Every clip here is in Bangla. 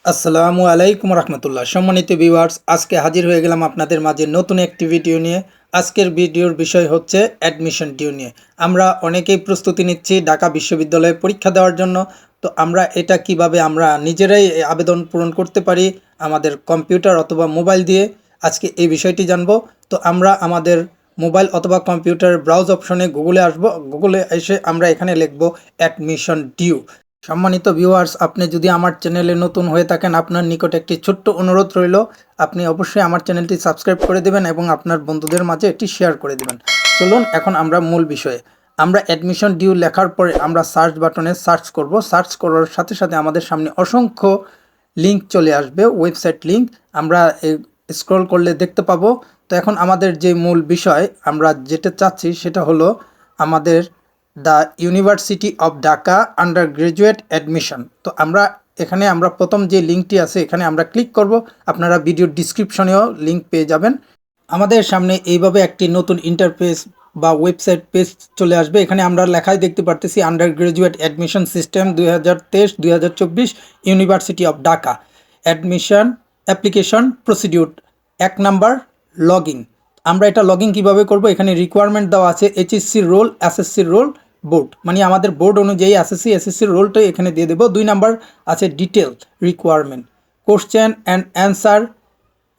আসসালামু আলাইকুম রহমতুল্লাহ। সম্মানিত ভিউয়ার্স, আজকে হাজির হয়ে গেলাম আপনাদের মাঝে নতুন একটি ভিডিও নিয়ে। আজকের ভিডিওর বিষয় হচ্ছে অ্যাডমিশন ডিউ নিয়ে। আমরা অনেকেই প্রস্তুতি নিচ্ছি ঢাকা বিশ্ববিদ্যালয়ে পরীক্ষা দেওয়ার জন্য। তো আমরা এটা কিভাবে আমরা নিজেরাই আবেদন পূরণ করতে পারি আমাদের কম্পিউটার অথবা মোবাইল দিয়ে, আজকে এই বিষয়টি জানবো। তো আমরা আমাদের মোবাইল অথবা কম্পিউটার ব্রাউজ অপশনে গুগলে আসব। গুগলে এসে আমরা এখানে লিখব অ্যাডমিশন ডিউ। সম্মানিত ভিউয়ার্স, আপনি যদি আমার চ্যানেলে নতুন হয়ে থাকেন, আপনার নিকট একটি ছোট্ট অনুরোধ রইল, আপনি অবশ্যই আমার চ্যানেলটি সাবস্ক্রাইব করে দেবেন এবং আপনার বন্ধুদের মাঝে এটি শেয়ার করে দেবেন। চলুন এখন আমরা মূল বিষয়ে। আমরা অ্যাডমিশন ডিউ লেখার পরে আমরা সার্চ বাটনে সার্চ করব। সার্চ করার সাথে সাথে আমাদের সামনে অসংখ্য লিঙ্ক চলে আসবে, ওয়েবসাইট লিঙ্ক। আমরা স্ক্রল করলে দেখতে পাবো। তো এখন আমাদের যে মূল বিষয় আমরা যেটা চাচ্ছি সেটা হলো আমাদের the university of Dhaka under graduate admission. তো আমরা প্রথম যে লিঙ্কটি আছে এখানে আমরা ক্লিক করব। আপনারা ভিডিওর ডিসক্রিপশনেও লিঙ্ক পেয়ে যাবেন। আমাদের সামনে এইভাবে একটি নতুন ইন্টারফেস বা ওয়েবসাইট পেজ চলে আসবে। এখানে আমরা লেখাই দেখতে পারতেছি under graduate admission system 2023-2024 university of Dhaka admission application procedure 1 number login. আমরা এটা লগইন কীভাবে করব? এখানে রিকোয়ারমেন্ট দেওয়া আছে HSC role, SSC role, board, মানে আমাদের বোর্ড অনুযায়ী এসএসসির রোলটাই এখানে দিয়ে দেবো। 2 নাম্বার আছে detail requirement, question and answer,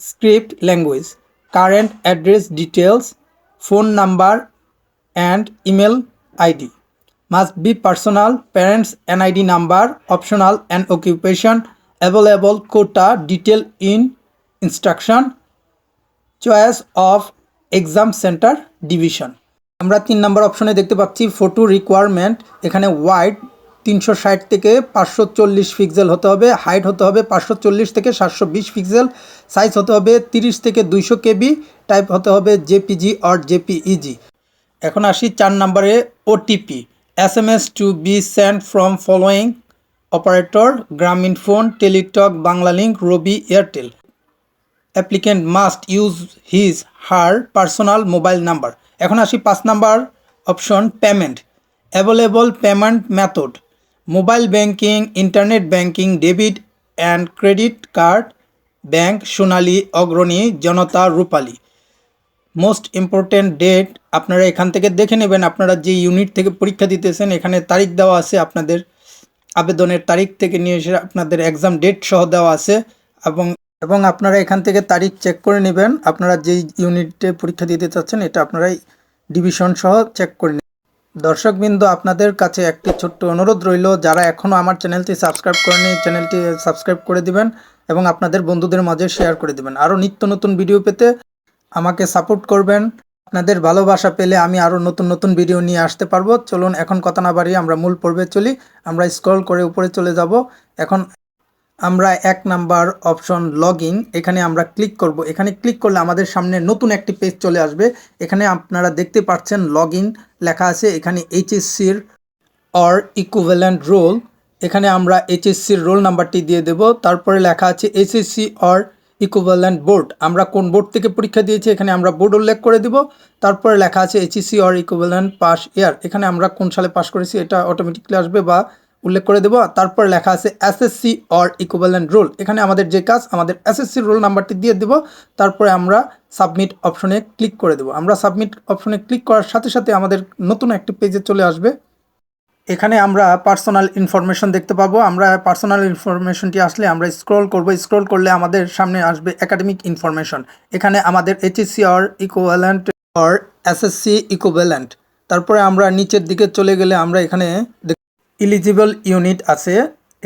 script language, current address details, phone number and email ID, must be personal, parents NID number, optional and occupation, available quota, detail in instruction, choice of exam centre division. আমরা 3 নাম্বার অপশনে দেখতে পাচ্ছি ফটো রিকোয়ারমেন্ট। এখানে ওয়াইড 360 থেকে 540 পিক্সেল হতে হবে, হাইট হতে হবে 540 থেকে 720 পিক্সেল, সাইজ হতে হবে 30 থেকে 200 কেবি, টাইপ হতে হবে জেপিজি অর জেপিইজি। এখন আসি 4 নাম্বারে OTP, SMS to be send from following operator, Grameen phone, Teletalk, Banglalink, Robi, Airtel. Applicant must use his her personal mobile number. এখন আসি 5 number option payment, available payment method, mobile banking, internet banking, debit and credit card, bank, Sonali, Agrani, Janata, Rupali. Most important date আপনারা এখান থেকে দেখে নেবেন। আপনারা যে ইউনিট থেকে পরীক্ষা দিতেছেন এখানে তারিখ দেওয়া আছে, আপনাদের আবেদনের তারিখ থেকে নিয়ে এসে আপনাদের এক্সাম ডেট সহ দেওয়া আছে, এবং এবং আপনারা এখান থেকে তারিখ চেক করে নেবেন। আপনারা যেই ইউনিটে পরীক্ষা দিতে চাচ্ছেন এটা আপনারাই ডিভিশন সহ চেক করে নেবেন। দর্শকবৃন্দ, আপনাদের কাছে একটি ছোট্ট অনুরোধ রইল, যারা এখনও আমার চ্যানেলটি সাবস্ক্রাইব করেনি চ্যানেলটি সাবস্ক্রাইব করে দিবেন এবং আপনাদের বন্ধুদের মাঝে শেয়ার করে দিবেন। আরও নিত্য নতুন ভিডিও পেতে আমাকে সাপোর্ট করবেন। আপনাদের ভালোবাসা পেলে আমি আরও নতুন নতুন ভিডিও নিয়ে আসতে পারবো। চলুন এখন কথা না বাড়িয়ে আমরা মূল পর্বে চলি। আমরা স্ক্রল করে উপরে চলে যাব। এখন আমরা 1 নাম্বার অপশন লগইন, এখানে আমরা ক্লিক করব। এখানে ক্লিক করলে আমাদের সামনে নতুন একটি পেজ চলে আসবে। এখানে আপনারা দেখতে পাচ্ছেন লগইন লেখা আছে। এখানে এইচএসসির অর ইকুইভ্যালেন্ট রোল, এখানে আমরা এইচএসসির রোল নাম্বারটি দিয়ে দেব। তারপরে লেখা আছে এইচএসসি অর ইকুইভ্যালেন্ট বোর্ড, আমরা কোন বোর্ড থেকে পরীক্ষা দিয়েছি এখানে আমরা বোর্ড উল্লেখ করে দিব। তারপরে লেখা আছে এইচএসসি অর ইকুইভ্যালেন্ট পাস ইয়ার, এখানে আমরা কোন সালে পাস করেছি এটা অটোমেটিকলি আসবে বা উল্লেখ করে দেবো। তারপর লেখা আছে এসএসসি অর ইকুইভ্যালেন্ট রোল, এখানে আমাদের যে কাজ আমাদের এসএসসির রোল নাম্বারটি দিয়ে দেব। তারপরে আমরা সাবমিট অপশনে ক্লিক করে দেব। আমরা সাবমিট অপশনে ক্লিক করার সাথে সাথে আমাদের নতুন একটি পেজে চলে আসবে। এখানে আমরা পার্সোনাল ইনফরমেশন দেখতে পাবো। আমরা পার্সোনাল ইনফরমেশনটি আসলে আমরা স্ক্রল করব। স্ক্রল করলে আমাদের সামনে আসবে একাডেমিক ইনফরমেশন। এখানে আমাদের HSC or equivalent or SSC equivalent. তারপরে আমরা নিচের দিকে চলে গেলে আমরা এখানে এলিজিবল ইউনিট আছে।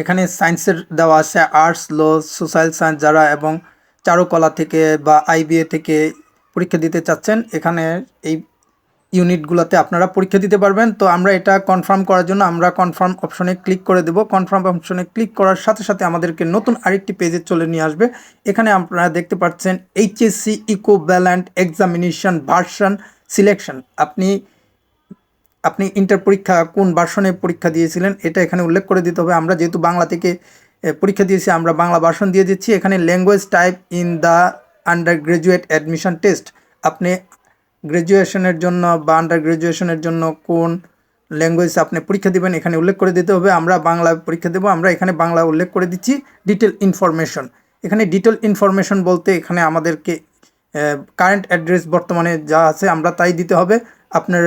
এখানে সায়েন্সের দেওয়া আছে, আর্টস, ল, সোশ্যাল সায়েন্স যারা এবং চারুকলা থেকে বা আইবিএ থেকে পরীক্ষা দিতে চাচ্ছেন এখানে এই ইউনিটগুলোতে আপনারা পরীক্ষা দিতে পারবেন। তো আমরা এটা কনফার্ম করার জন্য আমরা কনফার্ম অপশনে ক্লিক করে দেব। কনফার্ম অপশনে ক্লিক করার সাথে সাথে আমাদেরকে নতুন আরেকটি পেজে চলে নিয়ে আসবে। এখানে আপনারা দেখতে পাচ্ছেন HSC equivalent examination version selection. আপনি ইন্টার পরীক্ষা কোন ভার্সনে পরীক্ষা দিয়েছিলেন এটা এখানে উল্লেখ করে দিতে হবে। আমরা যেহেতু বাংলা থেকে পরীক্ষা দিয়েছি আমরা বাংলা ভার্সন দিয়ে দিচ্ছি। এখানে language type in the under graduate admission test, আপনি গ্র্যাজুয়েশনের জন্য বা আন্ডার গ্র্যাজুয়েশনের জন্য কোন ল্যাঙ্গুয়েজ আপনি পরীক্ষা দিবেন এখানে উল্লেখ করে দিতে হবে। আমরা বাংলা পরীক্ষা দেবো, আমরা এখানে বাংলা উল্লেখ করে দিচ্ছি। ডিটেল ইনফরমেশন, এখানে ডিটেল ইনফরমেশন বলতে এখানে আমাদেরকে কারেন্ট অ্যাড্রেস বর্তমানে যা আছে আমরা তাই দিতে হবে। আপনার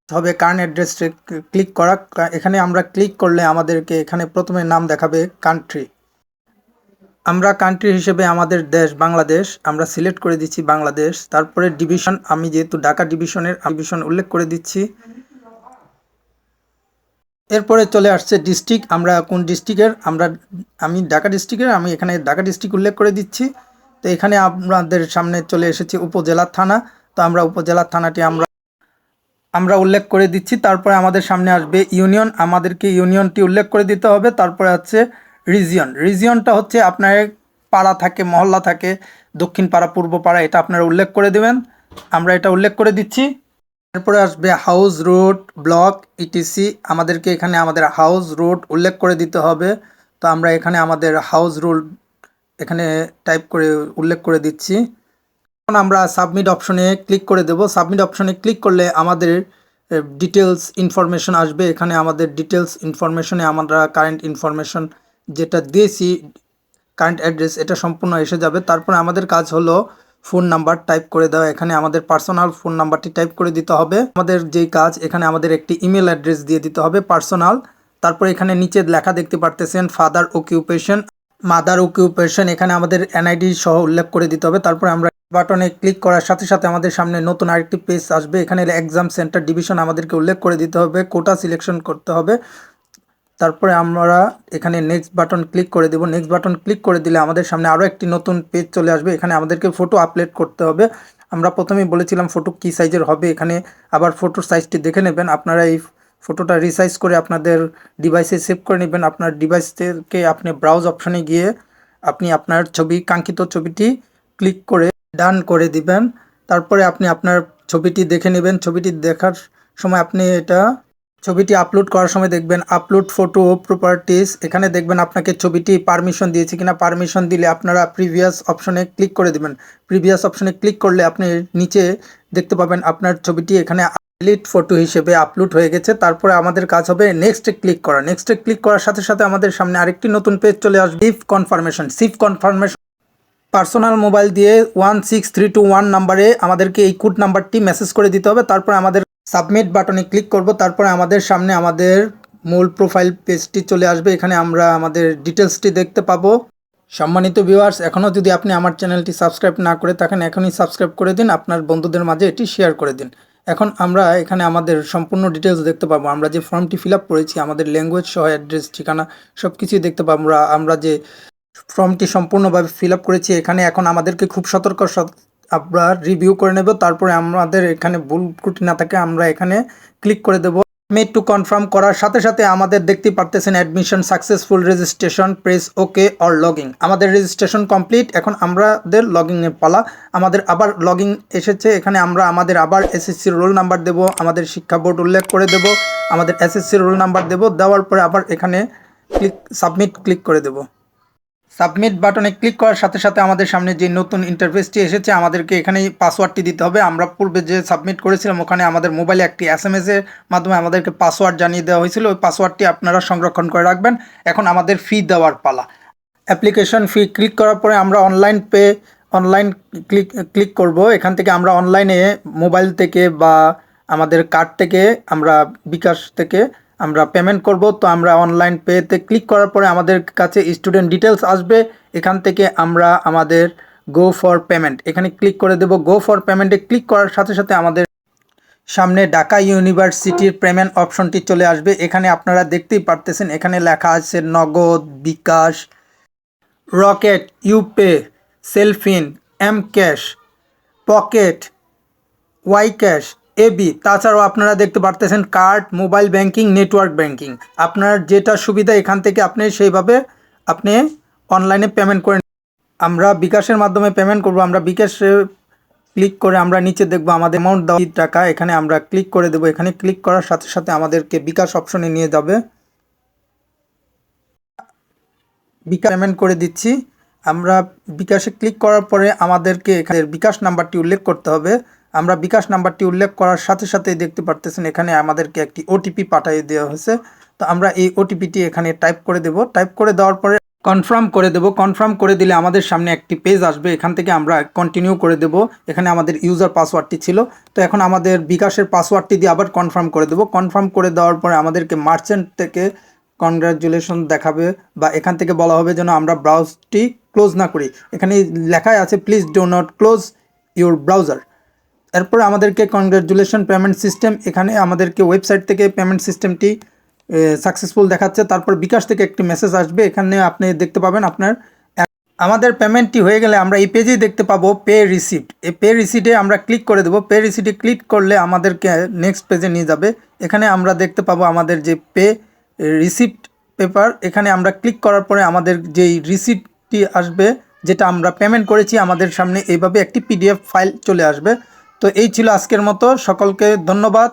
হবে কারেন্ট অ্যাড্রেসে ক্লিক করা। এখানে আমরা ক্লিক করলে আমাদেরকে এখানে প্রথমে নাম দেখাবে কান্ট্রি। আমরা কান্ট্রি হিসেবে আমাদের দেশ বাংলাদেশ আমরা সিলেক্ট করে দিচ্ছি বাংলাদেশ। তারপরে ডিভিশন, আমি যেহেতু ঢাকা ডিভিশনের ডিভিশন উল্লেখ করে দিচ্ছি। এরপরে চলে আসছে ডিস্ট্রিক্ট, আমরা কোন ডিস্ট্রিক্টের, আমি ঢাকা ডিস্ট্রিক্টের, আমি এখানে ঢাকা ডিস্ট্রিক্ট উল্লেখ করে দিচ্ছি। তো এখানে আপনাদের সামনে চলে এসেছে উপজেলা থানা। তো আমরা উপজেলা থানাটি আমরা উল্লেখ করে দিচ্ছি। তারপরে আমাদের সামনে আসবে ইউনিয়ন, আমাদেরকে ইউনিয়নটি উল্লেখ করে দিতে হবে। তারপরে আছে রিজিয়ন, রিজিয়নটা হচ্ছে আপনার পাড়া থাকে, মহল্লা থাকে, দক্ষিণ পাড়া, পূর্ব পাড়া, এটা আপনারা উল্লেখ করে দেবেন। আমরা এটা উল্লেখ করে দিচ্ছি। এরপরে আসবে হাউস, রোড, ব্লক, ইটিসি। আমাদেরকে এখানে আমাদের হাউস, রোড উল্লেখ করে দিতে হবে। তো আমরা এখানে আমাদের হাউস, রোড এখানে টাইপ করে উল্লেখ করে দিচ্ছি। এখন আমরা সাবমিট অপশনে ক্লিক করে দেব। সাবমিট অপশনে ক্লিক করলে আমাদের ডিটেলস ইনফরমেশন আসবে। এখানে আমাদের ডিটেলস ইনফরমেশনে আমরা কারেন্ট ইনফরমেশন যেটা দিয়েছি, কারেন্ট অ্যাড্রেস, এটা সম্পূর্ণ এসে যাবে। তারপরে আমাদের কাজ হলো ফোন নাম্বার টাইপ করে দেওয়া। এখানে আমাদের পার্সোনাল ফোন নাম্বারটি টাইপ করে দিতে হবে। আমাদের যেই কাজ, এখানে আমাদের একটি ইমেল অ্যাড্রেস দিয়ে দিতে হবে পার্সোনাল। তারপরে এখানে নিচে লেখা দেখতে পারতেছেন ফাদার অকিউপেশন, মাদার অকিউপেশন, এখানে আমাদের এনআইডি সহ উল্লেখ করে দিতে হবে। তারপরে আমরা বাটনে ক্লিক করার সাথে সাথে আমাদের সামনে নতুন আরেকটি পেজ আসবে। এখানে এক্সাম সেন্টার ডিভিশন আমাদেরকে উল্লেখ করে দিতে হবে, কোটা সিলেকশন করতে হবে। তারপরে আমরা এখানে নেক্সট বাটন ক্লিক করে দেব। নেক্সট বাটন ক্লিক করে দিলে আমাদের সামনে আরও একটি নতুন পেজ চলে আসবে। এখানে আমাদেরকে ফটো আপলোড করতে হবে। আমরা প্রথমেই বলেছিলাম ফটো কী সাইজের হবে, এখানে আবার ফটোর সাইজটি দেখে নেবেন। আপনারা এই ফটোটা রিসাইজ করে আপনাদের ডিভাইসে সেভ করে নেবেন। আপনার ডিভাইস থেকে আপনি ব্রাউজ অপশনে গিয়ে আপনি আপনার কাঙ্ক্ষিত ছবিটি ক্লিক করে ডান করে দিবেন। তারপরে আপনি আপনার ছবিটি দেখে নেবেন। ছবিটি দেখার সময় আপনি ছবিটি আপলোড করার সময় দেখবেন আপলোড ফটো প্রপার্টিস, এখানে দেখবেন আপনাকে ছবিটি পারমিশন দিয়েছে কিনা। পারমিশন দিলে আপনারা প্রিভিয়াস অপশনে ক্লিক করে দিবেন। প্রিভিয়াস অপশনে ক্লিক করলে আপনি নিচে দেখতে পাবেন আপনার ছবিটি এখানে ডিলিট ফটো হিসেবে আপলোড হয়ে গেছে। তারপরে আমাদের কাজ হবে নেক্সটে ক্লিক করা। নেক্সটে ক্লিক করার সাথে সাথে আমাদের সামনে আরেকটি নতুন পেজ চলে আসবে, সিফ কনফার্মেশন। পার্সোনাল মোবাইল দিয়ে 16321 নাম্বারে আমাদেরকে এই কোড নাম্বারটি মেসেজ করে দিতে হবে। তারপরে আমাদের সাবমিট বাটনে ক্লিক করব। তারপরে আমাদের সামনে আমাদের মূল প্রোফাইল পেজটি চলে আসবে। এখানে আমরা আমাদের ডিটেলসটি দেখতে পাবো। সম্মানিত ভিউয়ার্স, এখনও যদি আপনি আমার চ্যানেলটি সাবস্ক্রাইব না করে থাকেন, এখনই সাবস্ক্রাইব করে দিন, আপনার বন্ধুদের মাঝে এটি শেয়ার করে দিন। এখন আমরা এখানে আমাদের সম্পূর্ণ ডিটেলস দেখতে পাবো। আমরা যে ফর্মটি ফিল আপ করেছি, আমাদের ল্যাঙ্গুয়েজ সহ অ্যাড্রেস, ঠিকানা সব কিছুই দেখতে পাবো। আমরা যে ফর্মটি সম্পূর্ণভাবে ফিল আপ করেছি, এখানে এখন আমাদেরকে খুব সতর্ক আমরা রিভিউ করে নেব। তারপরে আমাদের এখানে ভুল ত্রুটি না থাকে আমরা এখানে ক্লিক করে দেব। মেড টু কনফার্ম করার সাথে সাথে আমাদের দেখতে পারতেছেন admission successful, registration, press okay or login. আমাদের রেজিস্ট্রেশন কমপ্লিট। এখন আমাদের লগইনের পালা। আমাদের আবার লগইন এসেছে। এখানে আমরা আমাদের আবার এসএসসির রোল নাম্বার দেব, আমাদের শিক্ষা বোর্ড উল্লেখ করে দেব, আমাদের এসএসসির রোল নাম্বার দেব। দেওয়ার পরে আবার এখানে সাবমিট ক্লিক করে দেব। সাবমিট বাটনে ক্লিক করার সাথে সাথে আমাদের সামনে যে নতুন ইন্টারফেসটি এসেছে, আমাদেরকে এখানে পাসওয়ার্ডটি দিতে হবে। আমরা পূর্বে যে সাবমিট করেছিলাম ওখানে আমাদের মোবাইলে একটি এসএমএসের মাধ্যমে আমাদেরকে পাসওয়ার্ড জানিয়ে দেওয়া হয়েছিল। ওই পাসওয়ার্ডটি আপনারা সংরক্ষণ করে রাখবেন। এখন আমাদের ফি দেওয়ার পালা। অ্যাপ্লিকেশন ফি ক্লিক করার পরে আমরা অনলাইন ক্লিক করব। এখান থেকে আমরা অনলাইনে মোবাইল থেকে বা আমাদের কার্ড থেকে আমরা বিকাশ থেকে আমরা পেমেন্ট করব। তো আমরা অনলাইন পেতে ক্লিক করার পরে আমাদের কাছে স্টুডেন্ট ডিটেলস আসবে। এখান থেকে আমরা আমাদের গো ফর পেমেন্ট এখানে ক্লিক করে দেব। গো ফর পেমেন্টে ক্লিক করার সাথে সাথে আমাদের সামনে ঢাকা ইউনিভার্সিটির পেমেন্ট অপশনটি চলে আসবে। এখানে আপনারা দেখতেই পারতেছেন, এখানে লেখা আছে নগদ, বিকাশ, রকেট, ইউপে, সেলফিন, এম ক্যাশ, পকেট, ওয়াই ক্যাশ, এবি। তাছাড়াও আপনারা দেখতে পারতেছেন card, mobile banking, network banking. আপনার যেটা সুবিধা এখান থেকে আপনি সেইভাবে আপনি অনলাইনে পেমেন্ট করে। আমরা বিকাশের মাধ্যমে পেমেন্ট করব। আমরা বিকাশে ক্লিক করে আমরা নিচে দেখব আমাদের অ্যামাউন্ট দেওয়া টাকা, এখানে আমরা ক্লিক করে দেব। এখানে ক্লিক করার সাথে সাথে আমাদেরকে বিকাশ অপশনে নিয়ে যাবে। বিকাশ পেমেন্ট করে দিচ্ছি। আমরা বিকাশে ক্লিক করার পরে আমাদেরকে এখানে বিকাশ নাম্বারটি উল্লেখ করতে হবে। আমরা বিকাশ নাম্বারটি উল্লেখ করার সাথে সাথেই দেখতে পারতেছেন এখানে আমাদেরকে একটি ওটিপি পাঠিয়ে দেওয়া হয়েছে। তো আমরা এই ওটিপিটি এখানে টাইপ করে দেব। টাইপ করে দেওয়ার পরে কনফার্ম করে দেব। কনফার্ম করে দিলে আমাদের সামনে একটি পেজ আসবে, এখান থেকে আমরা কন্টিনিউ করে দেব। এখানে আমাদের ইউজার পাসওয়ার্ডটি ছিল, তো এখন আমাদের বিকাশের পাসওয়ার্ডটি দিয়ে আবার কনফার্ম করে দেব। কনফার্ম করে দেওয়ার পরে আমাদেরকে মার্চেন্ট থেকে কনগ্রাচুলেশন দেখাবে, বা এখান থেকে বলা হবে যেন আমরা ব্রাউজটি ক্লোজ না করি। এখানে লেখাই আছে please do not close your browser. এরপর আমাদেরকে কনগ্রাচুলেশন পেমেন্ট সিস্টেম, এখানে আমাদেরকে ওয়েবসাইট থেকে পেমেন্ট সিস্টেমটি সাকসেসফুল দেখাচ্ছে। তারপর বিকাশ থেকে একটি মেসেজ আসবে, এখানে আপনি দেখতে পাবেন আপনার আমাদের পেমেন্টটি হয়ে গেলে আমরা এই পেজেই দেখতে পাবো পে রিসিপ্ট। এই পে রিসিপ্টে আমরা ক্লিক করে দেবো। পে রিসিপ্টে ক্লিক করলে আমাদেরকে নেক্সট পেজে নিয়ে যাবে। এখানে আমরা দেখতে পাবো আমাদের যে পে রিসিপ্ট পেপার, এখানে আমরা ক্লিক করার পরে আমাদের যেই রিসিপ্টটি আসবে, যেটা আমরা পেমেন্ট করেছি, আমাদের সামনে এইভাবে একটি পিডিএফ ফাইল চলে আসবে। তো এই ছিল আজকের মতো, সকলকে ধন্যবাদ।